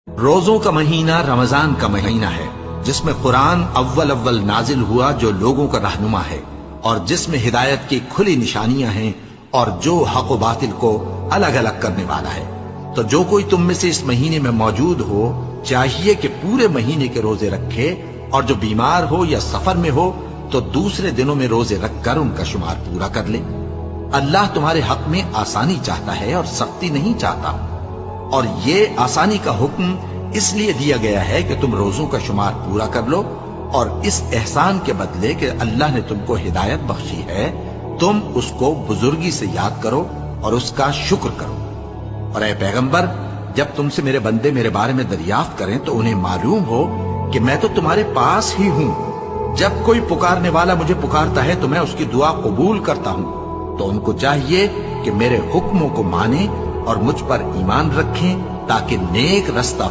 روزوں کا مہینہ رمضان کا مہینہ ہے، جس میں قرآن اول اول نازل ہوا، جو لوگوں کا رہنما ہے، اور جس میں ہدایت کی کھلی نشانیاں ہیں، اور جو حق و باطل کو الگ الگ کرنے والا ہے۔ تو جو کوئی تم میں سے اس مہینے میں موجود ہو، چاہیے کہ پورے مہینے کے روزے رکھے، اور جو بیمار ہو یا سفر میں ہو تو دوسرے دنوں میں روزے رکھ کر ان کا شمار پورا کر لے۔ اللہ تمہارے حق میں آسانی چاہتا ہے اور سختی نہیں چاہتا، اور یہ آسانی کا حکم اس لیے دیا گیا ہے کہ تم روزوں کا شمار پورا کر لو، اور اس احسان کے بدلے کہ اللہ نے تم کو ہدایت بخشی ہے، تم اس کو بزرگی سے یاد کرو اور اس کا شکر کرو۔ اور اے پیغمبر، جب تم سے میرے بندے میرے بارے میں دریافت کریں تو انہیں معلوم ہو کہ میں تو تمہارے پاس ہی ہوں۔ جب کوئی پکارنے والا مجھے پکارتا ہے تو میں اس کی دعا قبول کرتا ہوں۔ تو ان کو چاہیے کہ میرے حکموں کو مانیں اور مجھ پر ایمان رکھیں، تاکہ نیک رستہ